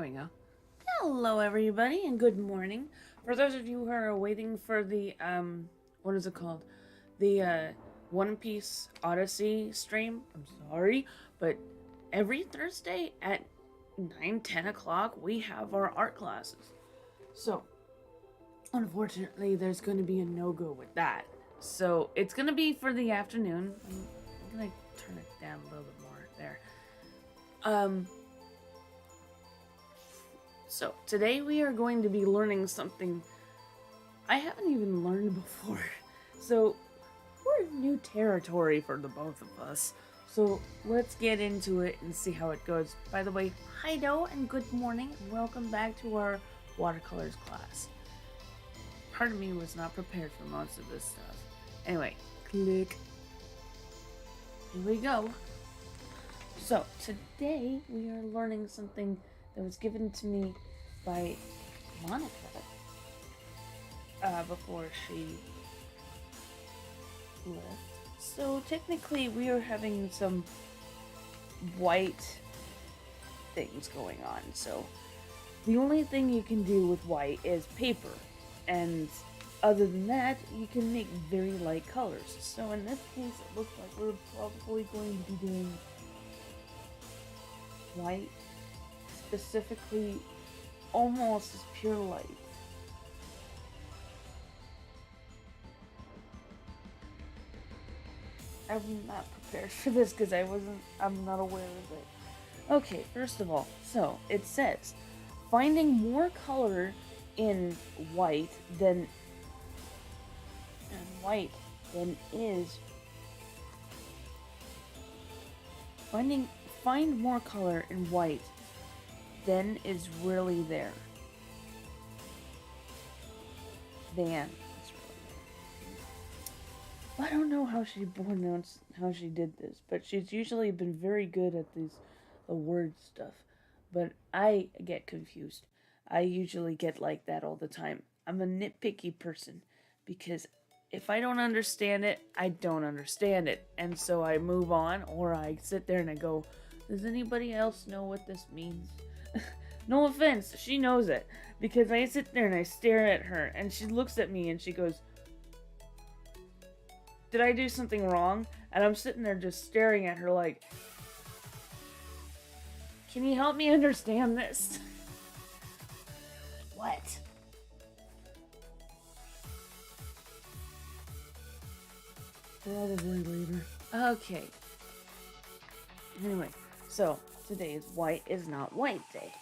we go. Hello, everybody, and good morning. For those of you who are waiting for the, what is it called? The, One Piece Odyssey stream, I'm sorry, but every Thursday at 9-10 o'clock, we have our art classes. So, unfortunately, there's going to be a no-go with that. So, it's going to be for the afternoon. I'm going to turn it down a little bit more there. So, today we are going to be learning something I haven't even learned before. So, we're new territory for the both of us. So, let's get into it and see how it goes. By the way, hi do and good morning and welcome back to our watercolors class. Part of me was not prepared for most of this stuff. Anyway, click. Here we go. So, today we are learning something that was given to me by Monica before she left. So technically we are having some white things going on. So the only thing you can do with white is paper, and other than that you can make very light colors. So in this case it looks like we're probably going to be doing white, specifically almost as pure light. I'm not prepared for this because I'm not aware of it. Okay, first of all, so it says finding more color in white than is find more color in white than is really there. I don't know how she pronounced how she did this, but she's usually been very good at the word stuff. But I get confused. I usually get like that all the time. I'm a nitpicky person because if I don't understand it, I don't understand it. And so I move on, or I sit there and I go, does anybody else know what this means? No offense, she knows it. Because I sit there and I stare at her, and she looks at me and she goes, did I do something wrong? And I'm sitting there just staring at her like, can you help me understand this? What? Probably later. Okay. Anyway, so today is White is Not White Day.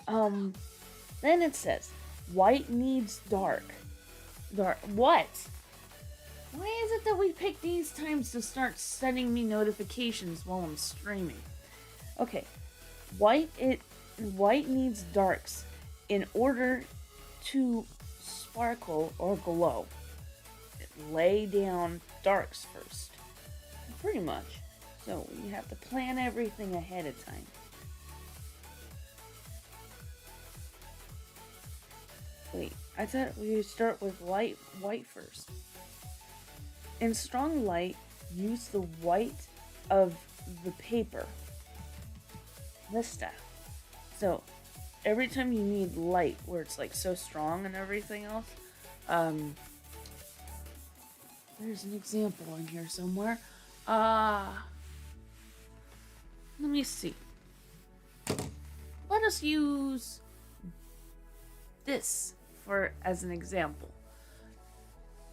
Then it says, white needs dark. Dark. What? Why is it that we pick these times to start sending me notifications while I'm streaming? Okay. White needs darks in order to sparkle or glow. Lay down darks first. Pretty much. So you have to plan everything ahead of time. Wait, I thought we would start with white first. In strong light, use the white of the paper. This stuff. So, every time you need light, where it's like so strong and everything else, there's an example in here somewhere. Let me see. Let us use this as an example.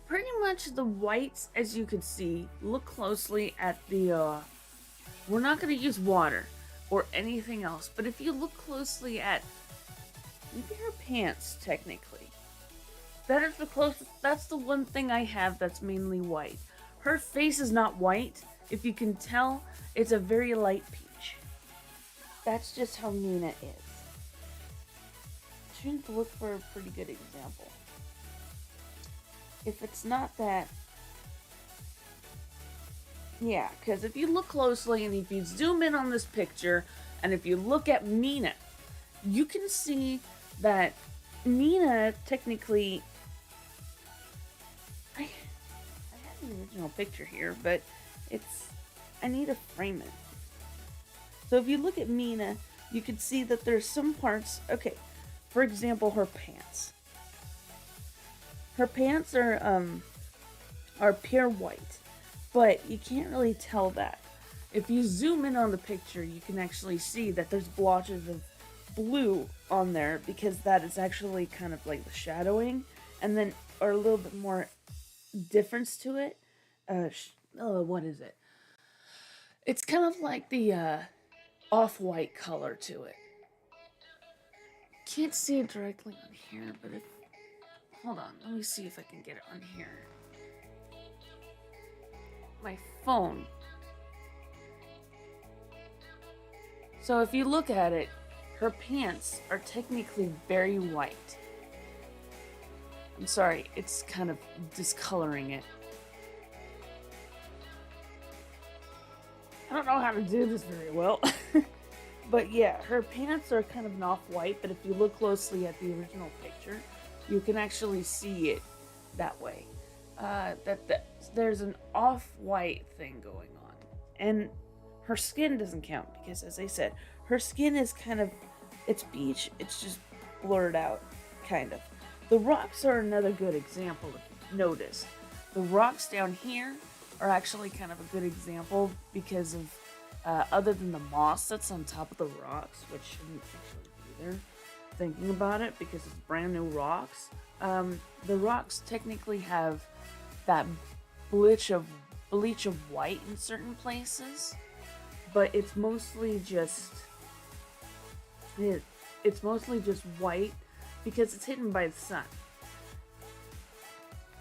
Pretty much the whites, as you can see, look closely at the, we're not going to use water or anything else, but if you look closely at maybe her pants, technically, that is the closest, that's the one thing I have that's mainly white. Her face is not white. If you can tell, it's a very light peach. That's just how Nina is. Trying to look for a pretty good example. If it's not that, yeah, because if you look closely and if you zoom in on this picture and if you look at Mina, you can see that Mina technically, I have the original picture here, but I need to frame it. So if you look at Mina, you can see that there's some parts. Okay, for example, her pants. Her pants are pure white, but you can't really tell that. If you zoom in on the picture, you can actually see that there's blotches of blue on there because that is actually kind of like the shadowing, and then or a little bit more difference to it. What is it? It's kind of like the off-white color to it. Can't see it directly on here, but if hold on, let me see if I can get it on here. My phone. So if you look at it, her pants are technically very white. I'm sorry, it's kind of discoloring it. I don't know how to do this very well. But yeah, her pants are kind of an off-white, but if you look closely at the original picture, you can actually see it that way. There's an off-white thing going on. And her skin doesn't count because, as I said, her skin is kind of, it's beige, it's just blurred out, kind of. The rocks are another good example, if you've noticed. The rocks down here are actually kind of a good example because of, other than the moss that's on top of the rocks, which shouldn't actually be there, thinking about it, because it's brand new rocks. The rocks technically have that bleach of white in certain places, but it's mostly just white because it's hidden by the sun.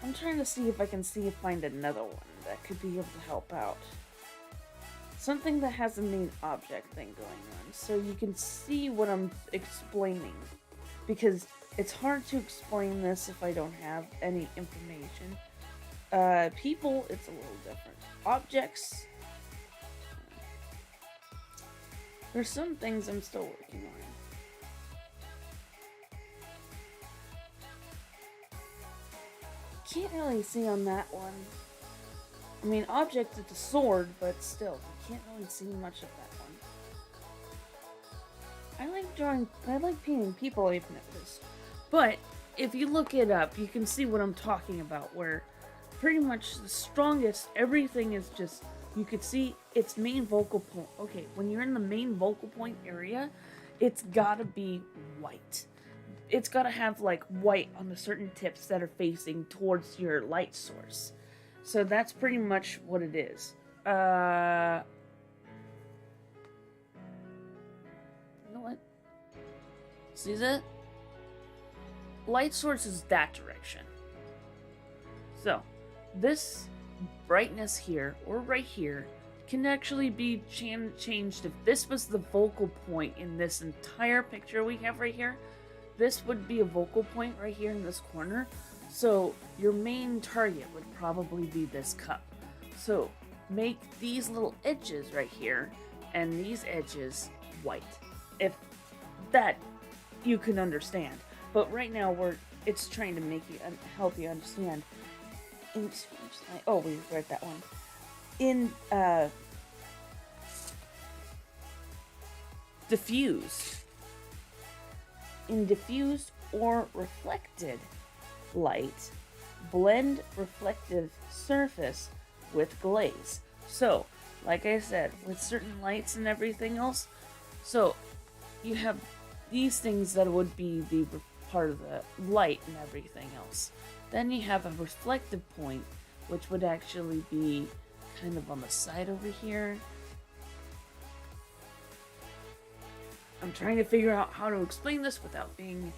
I'm trying to see if I can find another one that could be able to help out. Something that has a main object thing going on, so you can see what I'm explaining. Because it's hard to explain this if I don't have any information. People, it's a little different. Objects, there's some things I'm still working on. Can't really see on that one. I mean, object, it's a sword, but still, you can't really see much of that one. I like painting people, I've noticed. But, if you look it up, you can see what I'm talking about, where pretty much the strongest, everything is just, you could see its main vocal point. Okay, when you're in the main vocal point area, it's gotta be white. It's gotta have, like, white on the certain tips that are facing towards your light source. So that's pretty much what it is. You know what? See that? Light source is that direction. So, this brightness here, or right here, can actually be changed. If this was the focal point in this entire picture we have right here, this would be a focal point right here in this corner. So your main target would probably be this cup. So make these little edges right here and these edges white. If that you can understand. But right now it's trying to make you help you understand. We read that one. In diffused. In diffused or reflected light, blend reflective surface with glaze. So, like I said, with certain lights and everything else, so you have these things that would be the part of the light and everything else. Then you have a reflective point, which would actually be kind of on the side over here. I'm trying to figure out how to explain this without being...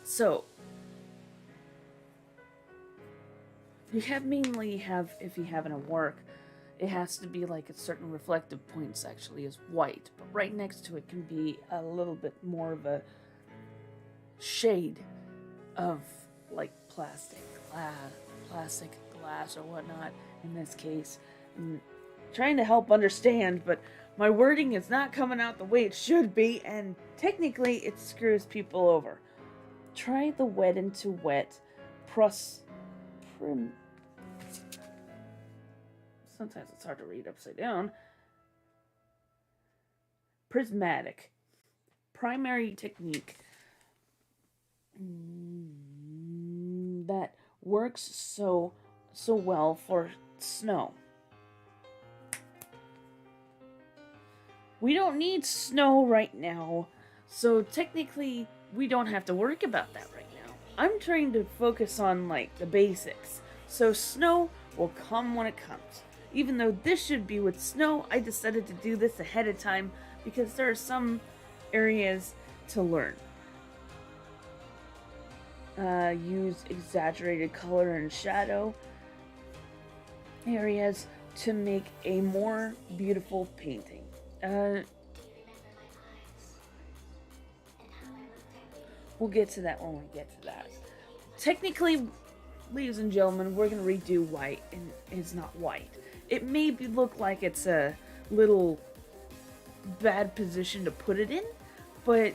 So, if you have in a work, it has to be like a certain reflective points actually is white, but right next to it can be a little bit more of a shade of like plastic glass or whatnot in this case. I'm trying to help understand, but my wording is not coming out the way it should be, and technically it screws people over. Try the wet into wet prim. Sometimes it's hard to read upside down. prismatic. Primary technique that works so well for snow. We don't need snow right now, so technically we don't have to worry about that right now. I'm trying to focus on like the basics, so snow will come when it comes. Even though this should be with snow, I decided to do this ahead of time because there are some areas to learn. Use exaggerated color and shadow areas to make a more beautiful painting. We'll get to that when we get to that. Technically, ladies and gentlemen, we're going to redo white, and it's not white. It may look like it's a little bad position to put it in, but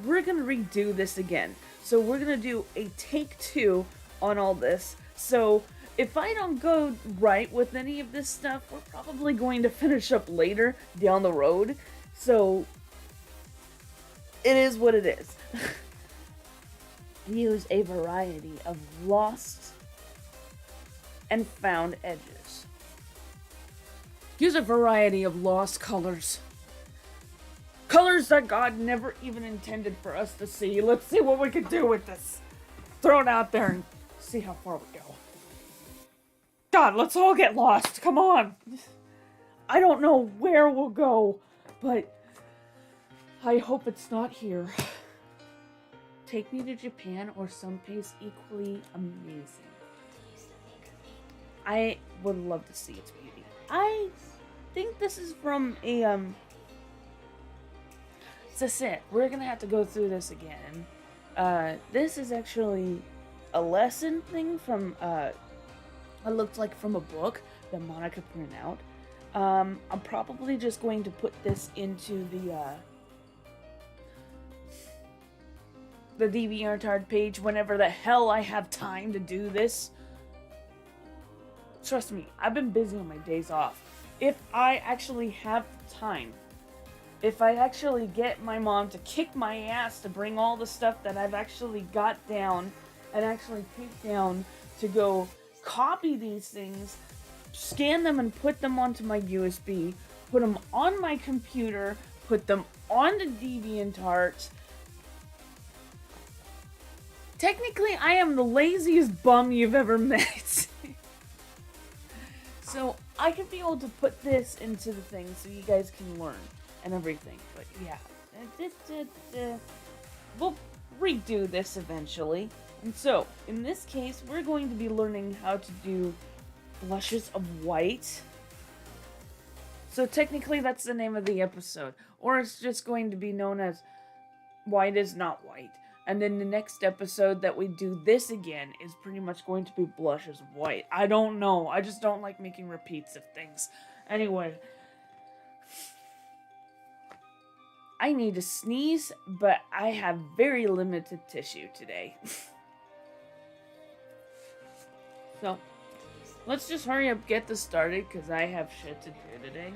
we're going to redo this again. So we're going to do a take 2 on all this. So if I don't go right with any of this stuff, we're probably going to finish up later down the road. So it is what it is. Use a variety of lost and found edges. Use a variety of lost colors. Colors that God never even intended for us to see. Let's see what we can do with this. Throw it out there and see how far we go. God, let's all get lost. Come on. I don't know where we'll go, but I hope it's not here. Take me to Japan or someplace equally amazing. I would love to see its beauty. I think this is from a That's it. We're gonna have to go through this again. This is actually a lesson thing from it looked like from a book that Monica printed out. I'm probably just going to put this into the DeviantArt page whenever the hell I have time to do this. Trust me, I've been busy on my days off. If I actually have time, if I actually get my mom to kick my ass to bring all the stuff that I've actually got down and actually take down to go copy these things, scan them and put them onto my USB, put them on my computer, put them onto DeviantArt. Technically, I am the laziest bum you've ever met. So, I can be able to put this into the thing so you guys can learn and everything. But yeah, we'll redo this eventually. And so, in this case, we're going to be learning how to do blushes of white. So technically, that's the name of the episode. Or it's just going to be known as White is Not White. And then the next episode that we do this again is pretty much going to be blushes of white. I don't know. I just don't like making repeats of things. Anyway. I need to sneeze, but I have very limited tissue today. So, let's just hurry up, get this started, because I have shit to do today.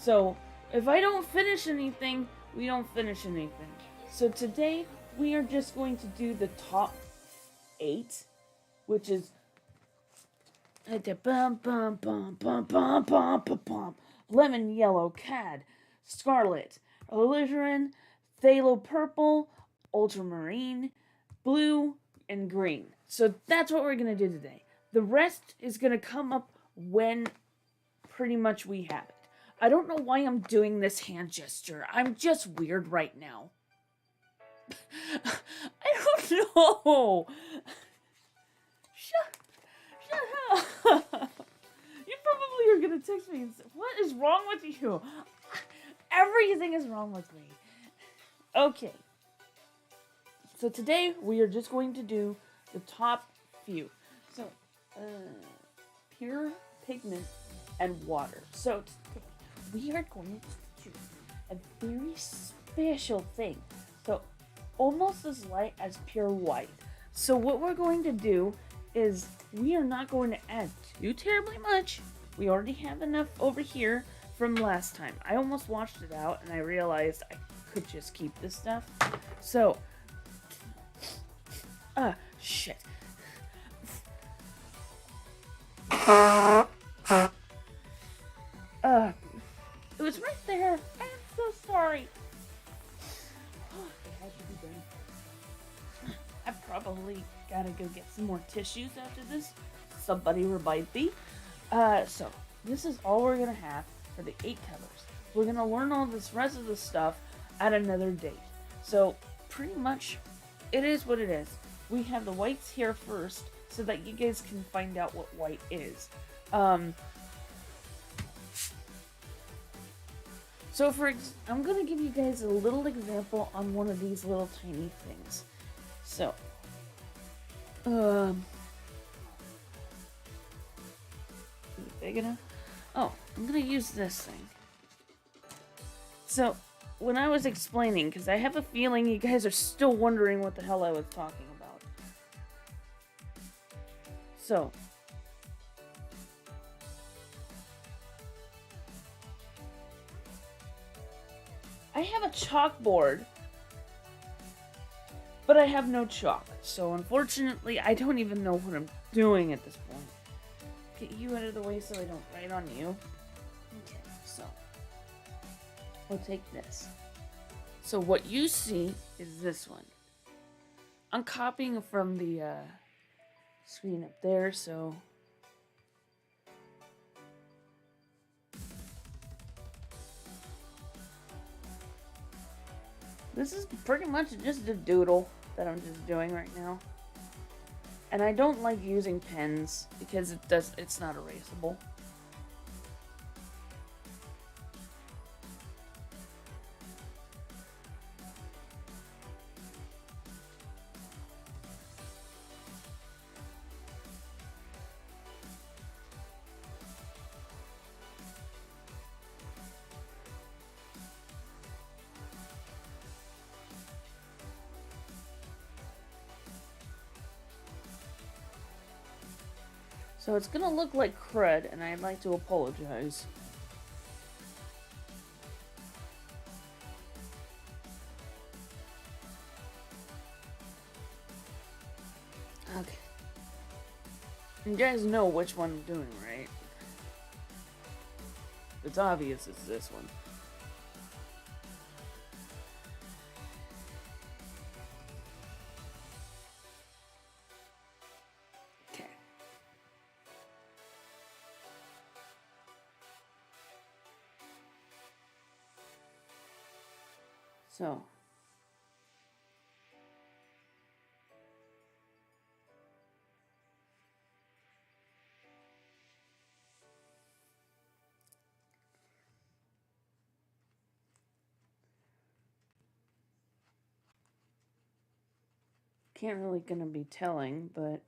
So, if I don't finish anything, we don't finish anything. So today, we are just going to do the top 8, which is lemon yellow, cad, scarlet, alizarin, phthalo purple, ultramarine, blue, and green. So that's what we're going to do today. The rest is going to come up when pretty much we have it. I don't know why I'm doing this hand gesture. I'm just weird right now. I don't know. Shut up. You probably are going to text me and say, what is wrong with you? Everything is wrong with me. Okay. So today we are just going to do the top few. So, pure pigment and water. So we are going to do a very special thing. So almost as light as pure white. So what we're going to do is we are not going to add too terribly much. We already have enough over here from last time. I almost washed it out and I realized I could just keep this stuff. So, shit. It was right there. I'm so sorry. It had to be done. I probably gotta go get some more tissues after this. Somebody revive me. So, this is all we're gonna have for the 8 colors. We're gonna learn all this rest of the stuff at another date. So, pretty much, it is what it is. We have the whites here first, so that you guys can find out what white is. So I'm gonna give you guys a little example on one of these little tiny things. So, is it big enough? Oh, I'm gonna use this thing. So, when I was explaining, because I have a feeling you guys are still wondering what the hell I was talking about. So, I have a chalkboard, but I have no chalk. So unfortunately, I don't even know what I'm doing at this point. Get you out of the way so I don't write on you. Okay, so we'll take this. So what you see is this one. I'm copying from the screen up there, so this is pretty much just a doodle that I'm just doing right now. And I don't like using pens because it's not erasable. So it's gonna look like crud, and I'd like to apologize. Okay. You guys know which one I'm doing, right? It's obvious it's this one. So, can't really gonna be telling, but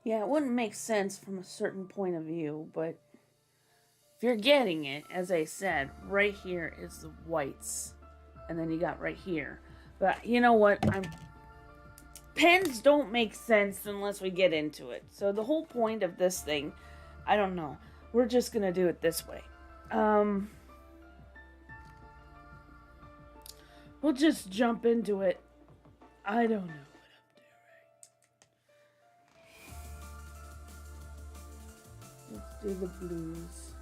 yeah, it wouldn't make sense from a certain point of view, but if you're getting it, as I said, right here is the whites. And then you got right here. But you know what? Pens don't make sense unless we get into it. So the whole point of this thing, I don't know. We're just gonna do it this way. We'll just jump into it. I don't know. Let's do the blues.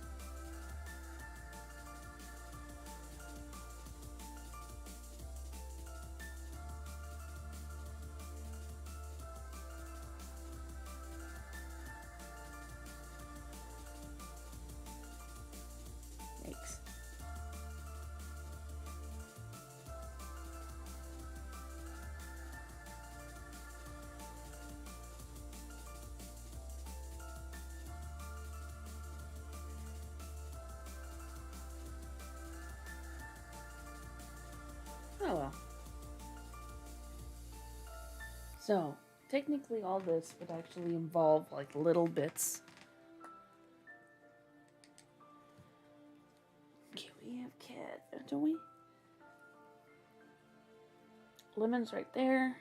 Yikes. So, technically all this would actually involve like little bits. Okay, we have cat, don't we? Lemon's right there.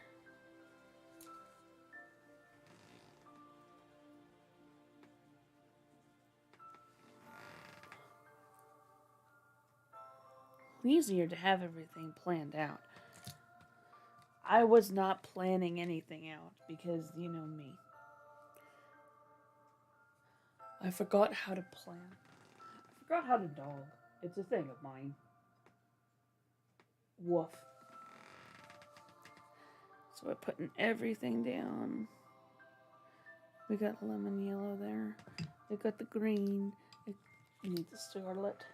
Easier to have everything planned out. I was not planning anything out because you know me. I forgot how to plan. I forgot how to dog. It's a thing of mine. Woof. So we're putting everything down. We got lemon yellow there. We got the green. We need the scarlet.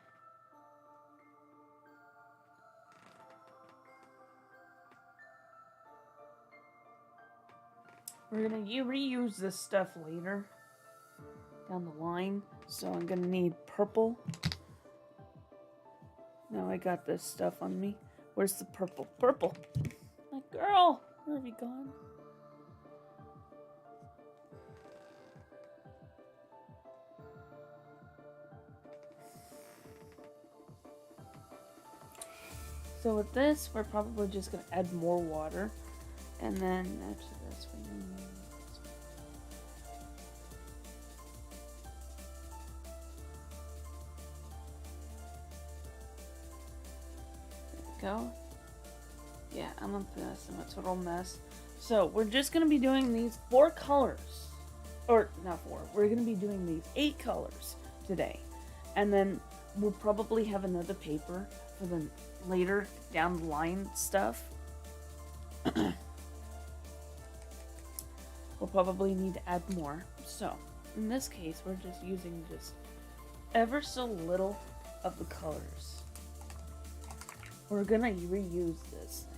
We're gonna reuse this stuff later down the line. So I'm gonna need purple. Now I got this stuff on me. Where's the purple? Purple! My girl! Where have you gone? So with this, we're probably just gonna add more water. And then after this, we need... go. Yeah, I'm a mess. I'm a total mess. So we're just gonna be doing these 4 colors, or not 4. We're gonna be doing these 8 colors today, and then we'll probably have another paper for the later down the line stuff. We'll probably need to add more. So in this case, we're just using just ever so little of the colors. We're gonna reuse this thing.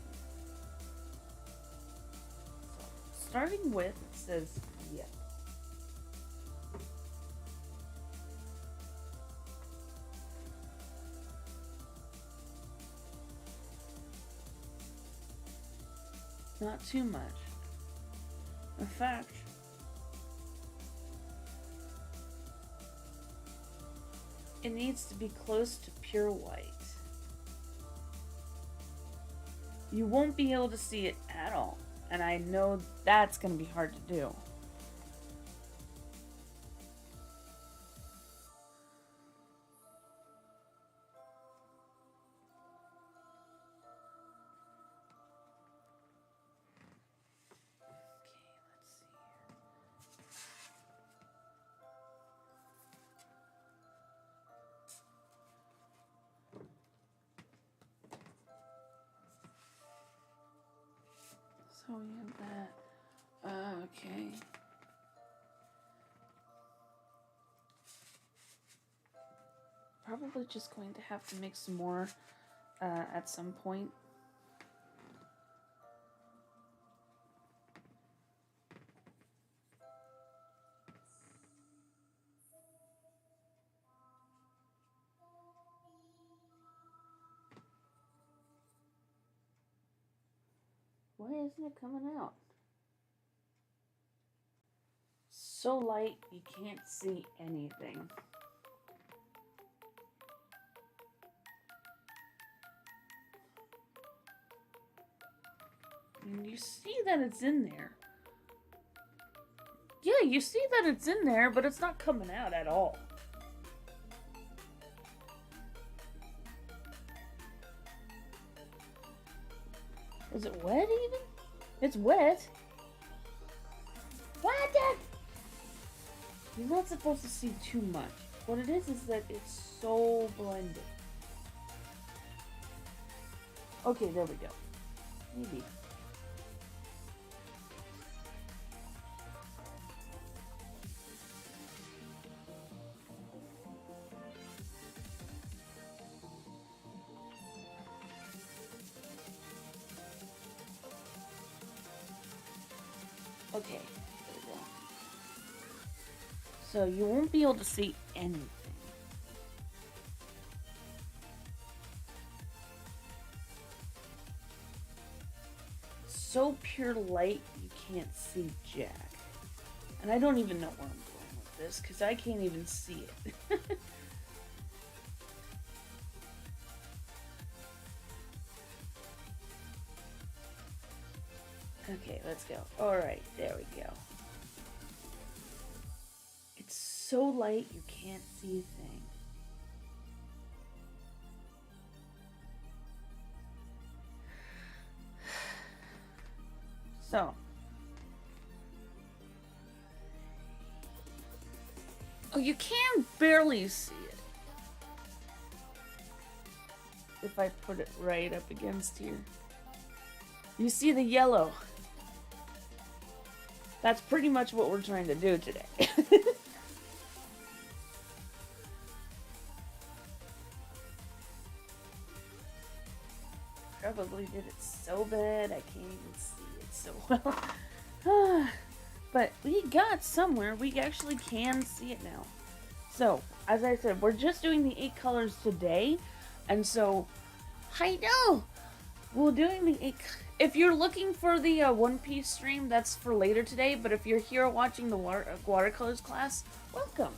So, starting with, it says yellow. Not too much. In fact, it needs to be close to pure white. You won't be able to see it at all, and I know that's going to be hard to do. So we have that. Okay. Probably just going to have to make some more at some point. Why isn't it coming out? So light you can't see anything. And you see that it's in there. Yeah, you see that it's in there, but it's not coming out at all. Is it wet even? It's wet. What? You're not supposed to see too much. What it is that it's so blended. Okay, there we go. Maybe. Okay, there we go. So you won't be able to see anything. So pure light, you can't see jack. And I don't even know where I'm going with this, because I can't even see it. Okay, let's go. Alright, there we go. It's so light you can't see a thing. So. Oh, you can barely see it. If I put it right up against here. You see the yellow. That's pretty much what we're trying to do today. Probably did it so bad I can't even see it so well. But we got somewhere. We actually can see it now. So, as I said, we're just doing the 8 colors today. And so, I know! We're doing the 8... If you're looking for the One Piece stream, that's for later today. But if you're here watching the watercolors class, welcome!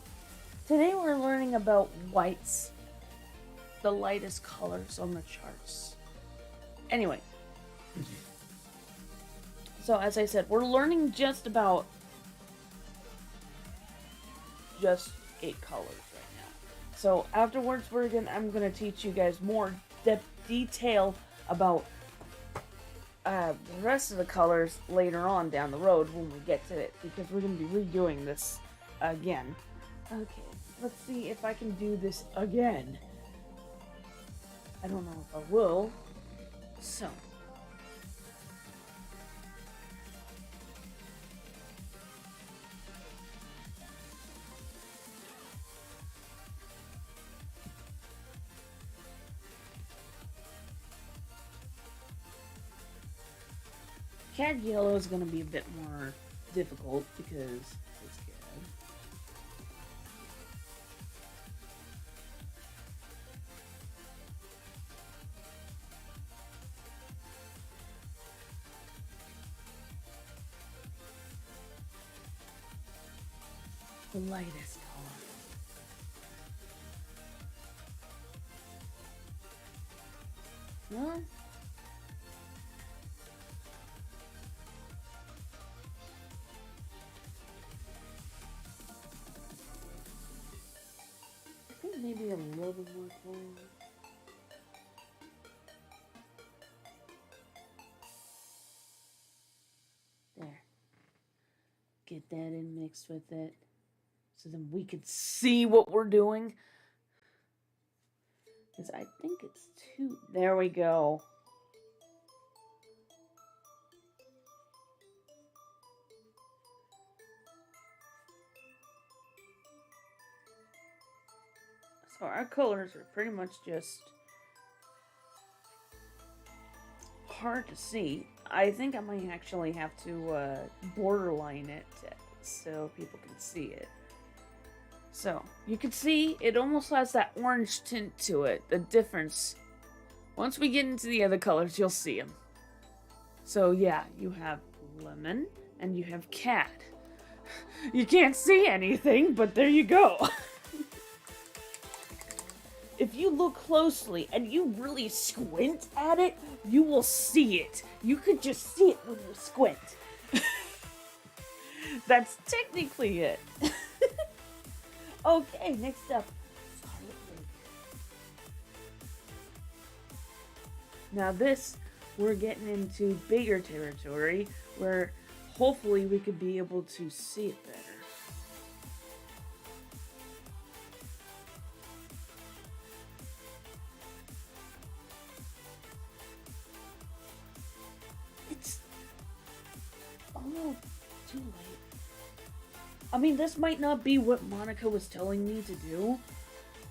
Today we're learning about whites. The lightest colors on the charts. Anyway. So, as I said, we're learning just about just 8 colors right now. So, afterwards, I'm gonna teach you guys more detail about the rest of the colors later on down the road when we get to it, because we're gonna be redoing this again. Okay, let's see if I can do this again. I don't know if I will. So. Cad yellow is going to be a bit more difficult because it's cad. The lightest color. Huh? Maybe a little bit more color. There. Get that in mixed with it. So then we could see what we're doing. Because I think it's too... There we go. So our colors are pretty much just hard to see. I think I might actually have to borderline it so people can see it. So, you can see it almost has that orange tint to it, the difference. Once we get into the other colors, you'll see them. So yeah, you have lemon and you have cat. You can't see anything, but there you go. If you look closely and you really squint at it, you will see it. You could just see it when you squint. That's technically it. Okay, next up. Now this, we're getting into bigger territory where hopefully we could be able to see it better. It's almost too late. I mean, this might not be what Monica was telling me to do.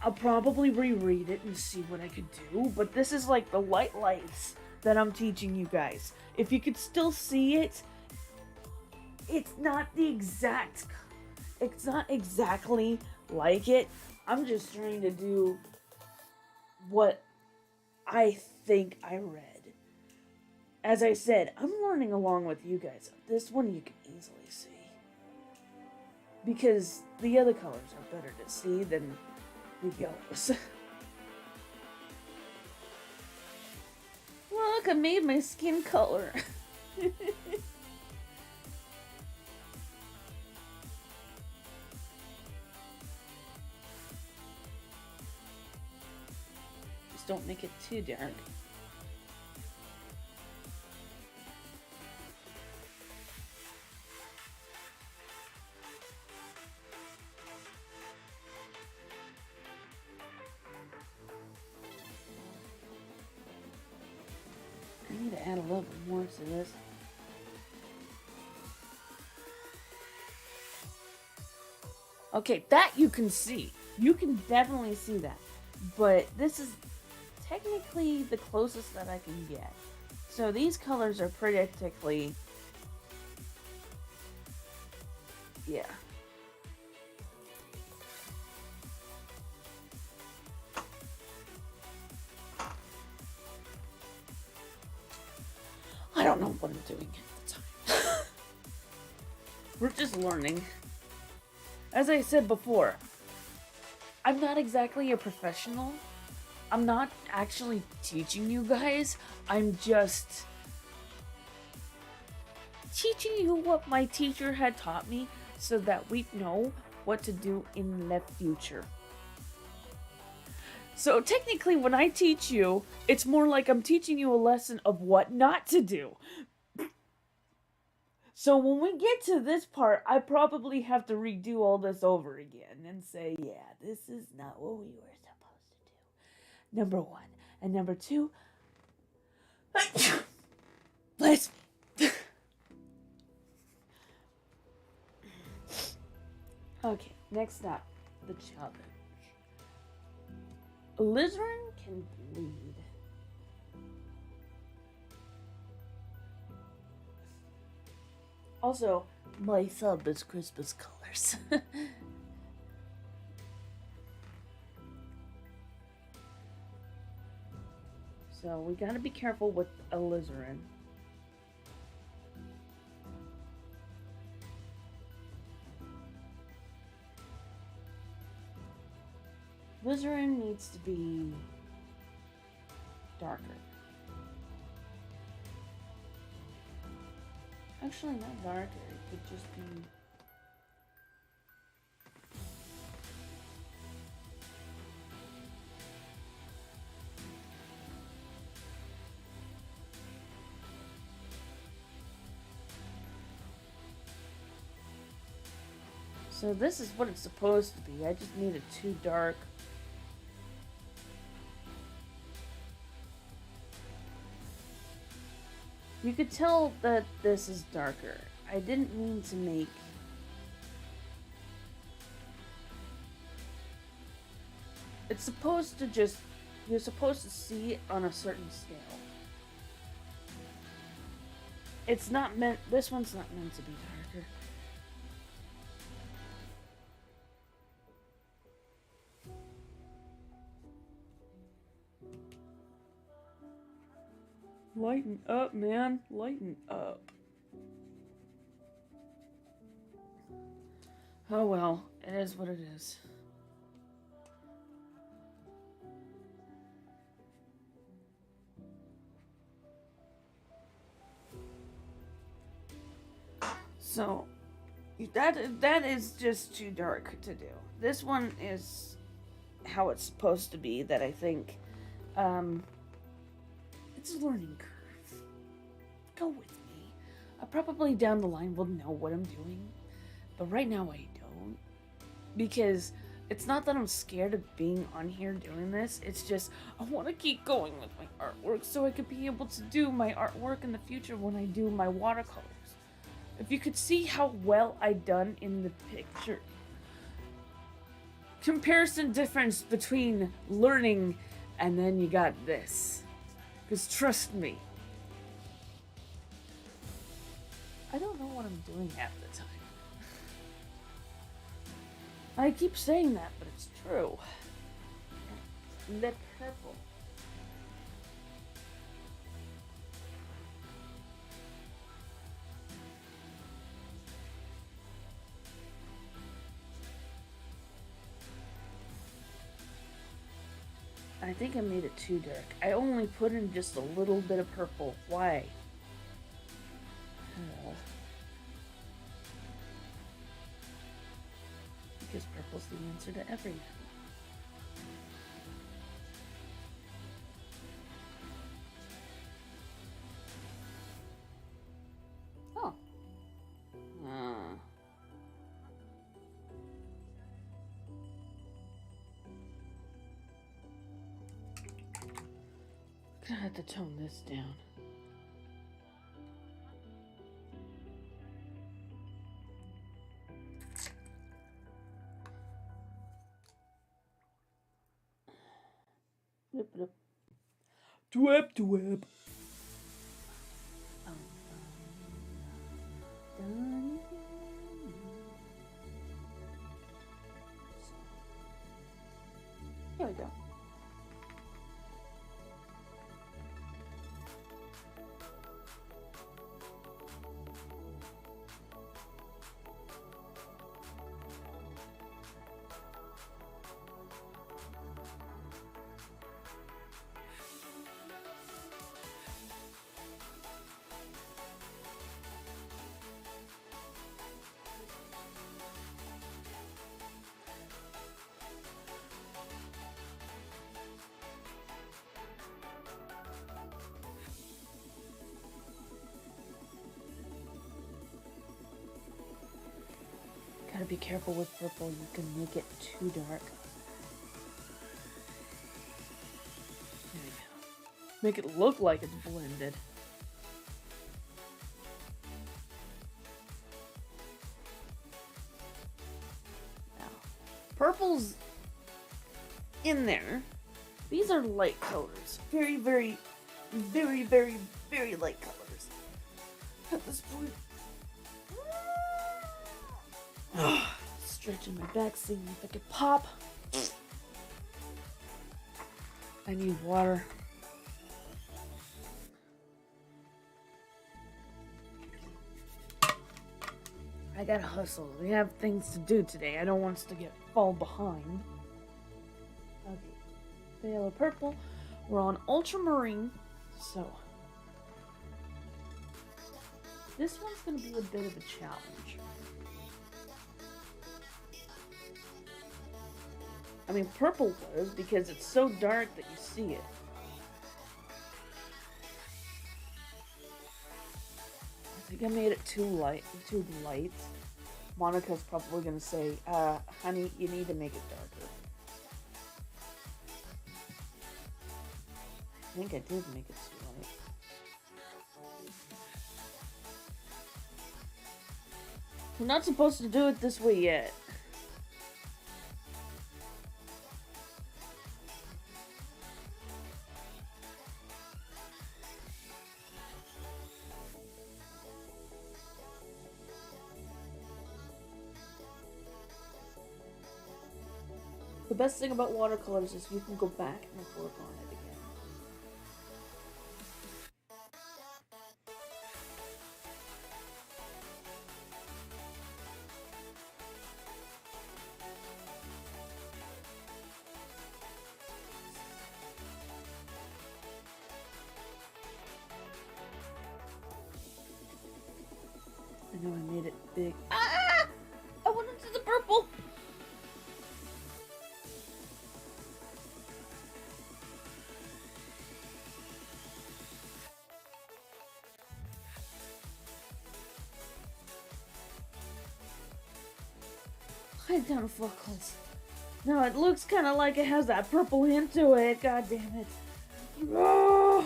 I'll probably reread it and see what I could do, but this is like the lights that I'm teaching you guys. If you could still see it, it's not exactly like it. I'm just trying to do what I think I read. As I said, I'm learning along with you guys. This one you can easily see. Because the other colors are better to see than the yellows. Look, I made my skin color. Just don't make it too dark. I need to add a little bit more to this. Okay, that you can see. You can definitely see that. But this is technically the closest that I can get. So these colors are practically... yeah. I don't know what I'm doing at the time. We're just learning. As I said before, I'm not exactly a professional. I'm not actually teaching you guys. I'm just teaching you what my teacher had taught me so that we know what to do in the future. So technically, when I teach you, it's more like I'm teaching you a lesson of what not to do. So when we get to this part, I probably have to redo all this over again and say, yeah, this is not what we were supposed to do. Number one. And number two, bless me. Okay, next up, the challenge. Alizarin can bleed. Also, my sub is Christmas colors. So we gotta be careful with alizarin. Alizarin needs to be darker. Actually, not darker. It could just be... So this is what it's supposed to be. I just made it too dark. You could tell that this is darker. I didn't mean to make... It's supposed to just... You're supposed to see it on a certain scale. It's not meant... This one's not meant to be darker. Lighten up, man. Lighten up. Oh well, it is what it is. So, that is just too dark to do. This one is how it's supposed to be, that I think, it's a learning curve. Go with me. Probably down the line will know what I'm doing, but right now I don't. Because it's not that I'm scared of being on here doing this, it's just I want to keep going with my artwork so I could be able to do my artwork in the future when I do my watercolors. If you could see how well I done in the picture. Comparison difference between learning and then you got this. Because trust me, I don't know what I'm doing half the time. I keep saying that, but it's true. Lip purple. I think I made it too dark. I only put in just a little bit of purple. Why? Because purple's the answer to everything. Oh. Gonna have to tone this down. Blip, blip. Dweb, dweb. Here we go. Gotta be careful with purple, you can make it too dark. There we go. Make it look like it's blended. Now, purple's in there. These are light colors. Very, very, very, very, very light colors. At this point. Stretching my back, seeing if I can pop. I need water. I gotta hustle. We have things to do today. I don't want us to fall behind. Okay. Yellow purple. We're on ultramarine, so this one's gonna be a bit of a challenge. I mean, purple was because it's so dark that you see it. I think I made it too light. Monica's probably gonna say, honey, you need to make it darker. I think I did make it too light. We're not supposed to do it this way yet. The best thing about watercolors is you can go back and work on it again. I know I made it big. Ah! I went into the purple! Hide down focus. No, it looks kind of like it has that purple hint to it. God damn it. Oh.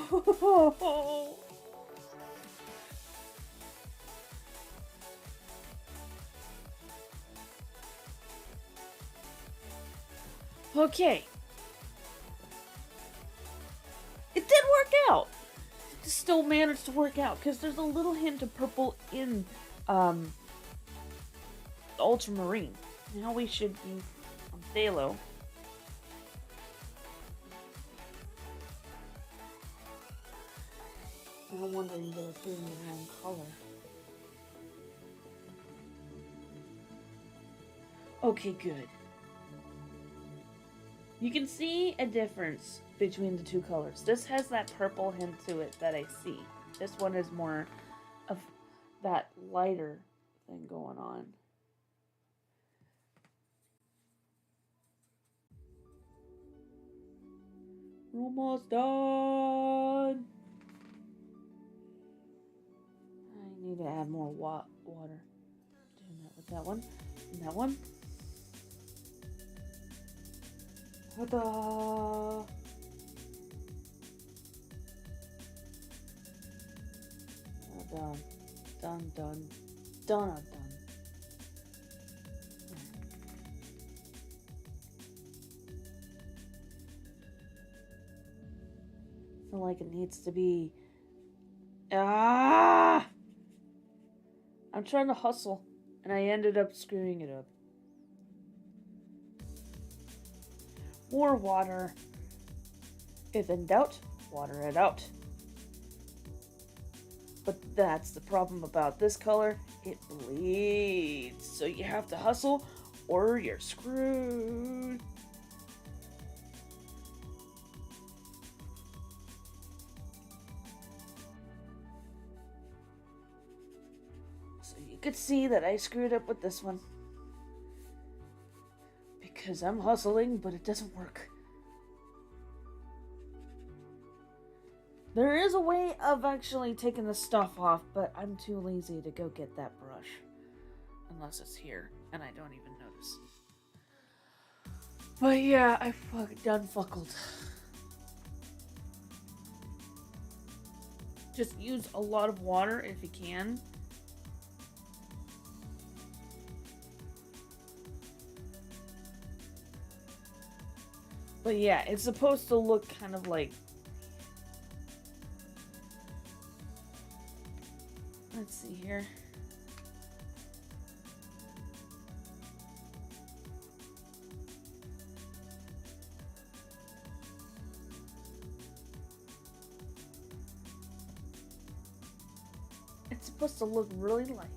Okay. It did work out. It still managed to work out because there's a little hint of purple in the ultramarine. Now we should be on phthalo. I'm wondering if they're doing the wrong color. Okay, good. You can see a difference between the two colors. This has that purple hint to it that I see. This one is more of that lighter thing going on. Almost done. I need to add more water. Doing that with that one. And that one. Ta-da! Done. Done, done. Done, done. I feel like it needs to be... Ah! I'm trying to hustle, and I ended up screwing it up. More water. If in doubt, water it out. But that's the problem about this color. It bleeds. So you have to hustle or you're screwed. So you could see that I screwed up with this one. Because I'm hustling, but it doesn't work. There is a way of actually taking the stuff off, but I'm too lazy to go get that brush. Unless it's here, and I don't even notice. But yeah, I done fuckled. Just use a lot of water if you can. But yeah, it's supposed to look kind of like... Let's see here. It's supposed to look really light.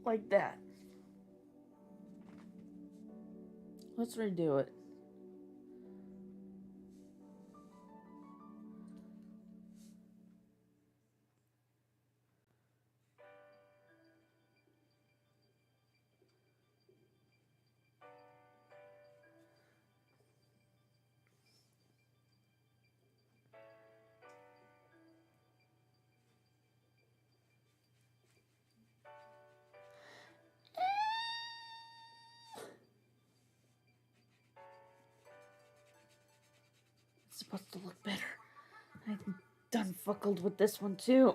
Like that. Let's redo it. It's supposed to look better. I done fuckled with this one too.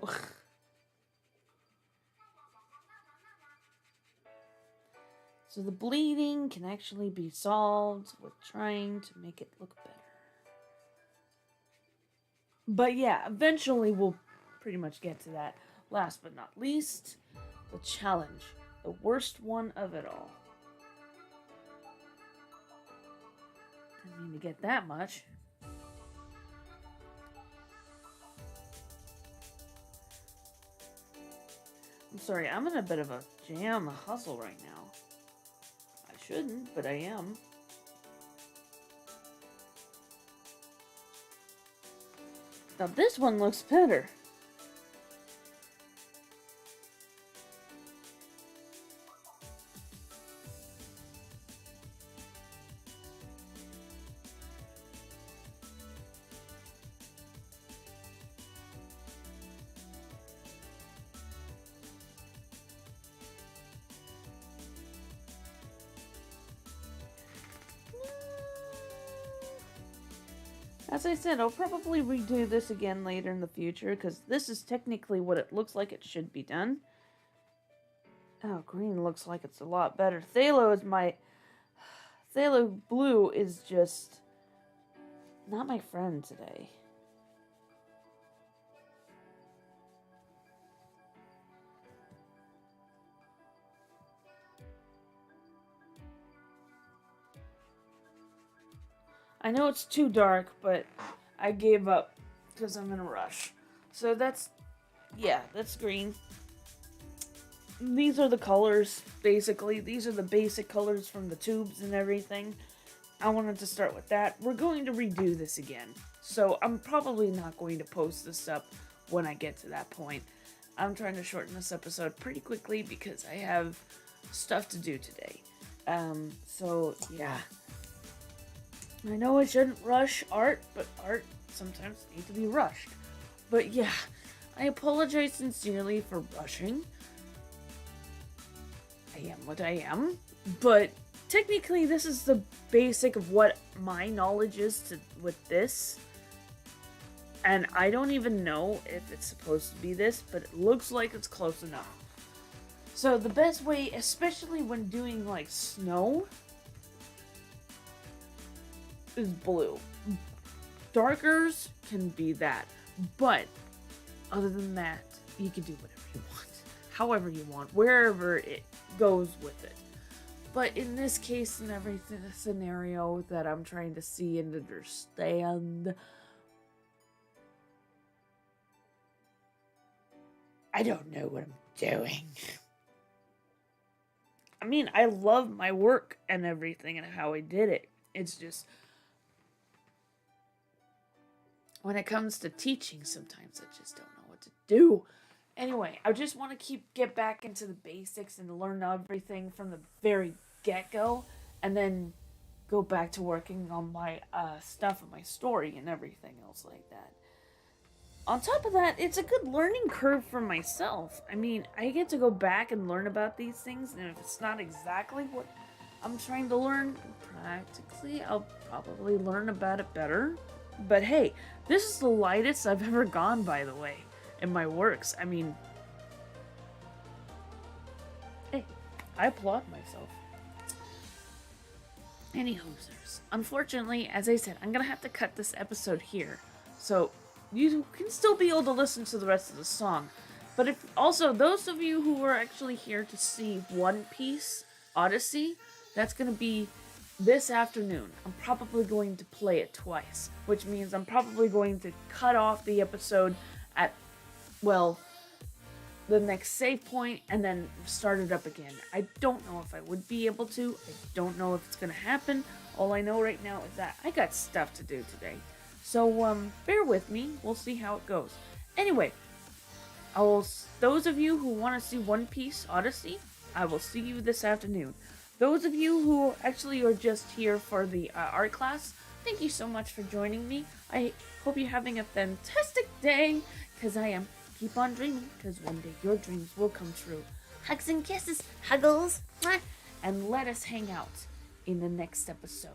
So the bleeding can actually be solved with trying to make it look better. But yeah, eventually we'll pretty much get to that. Last but not least, the challenge. The worst one of it all. Didn't mean to get that much. I'm sorry, I'm in a bit of a jam, a hustle right now. I shouldn't, but I am. Now this one looks better. As I said, I'll probably redo this again later in the future, because this is technically what it looks like it should be done. Oh, green looks like it's a lot better. Phthalo blue is just not my friend today. I know it's too dark, but I gave up because I'm in a rush. So that's green. these are the colors, basically. These are the basic colors from the tubes and everything. I wanted to start with that. We're going to redo this again. So I'm probably not going to post this up when I get to that point. I'm trying to shorten this episode pretty quickly because I have stuff to do today. So yeah. I know I shouldn't rush art, but art sometimes needs to be rushed. But yeah, I apologize sincerely for rushing. I am what I am, but technically this is the basic of what my knowledge is with this. And I don't even know if it's supposed to be this, but it looks like it's close enough. So the best way, especially when doing like snow, is blue. Darkers can be that, but other than that, you can do whatever you want, however you want, wherever it goes with it. But in this case and everything, the scenario that I'm trying to see and understand, I don't know what I'm doing. I mean, I love my work and everything and how I did it. It's just, when it comes to teaching, sometimes I just don't know what to do. Anyway, I just want to get back into the basics and learn everything from the very get-go, and then go back to working on my stuff and my story and everything else like that. On top of that, it's a good learning curve for myself. I mean, I get to go back and learn about these things, and if it's not exactly what I'm trying to learn, practically, I'll probably learn about it better. But hey, this is the lightest I've ever gone, by the way, in my works. I mean, hey, I applaud myself. Any hosers. Unfortunately, as I said, I'm gonna have to cut this episode here. So you can still be able to listen to the rest of the song. But if also those of you who are actually here to see One Piece Odyssey, that's gonna be this afternoon. I'm probably going to play it twice, which means I'm probably going to cut off the episode at, well, the next save point and then start it up again. I don't know if I would be able to. I don't know if it's gonna happen. All I know right now is that I got stuff to do today. So, bear with me. We'll see how it goes. Anyway, those of you who want to see One Piece Odyssey, I will see you this afternoon. Those of you who actually are just here for the art class, thank you so much for joining me. I hope you're having a fantastic day, because I am. Keep on dreaming, because one day your dreams will come true. Hugs and kisses, huggles, and let us hang out in the next episode.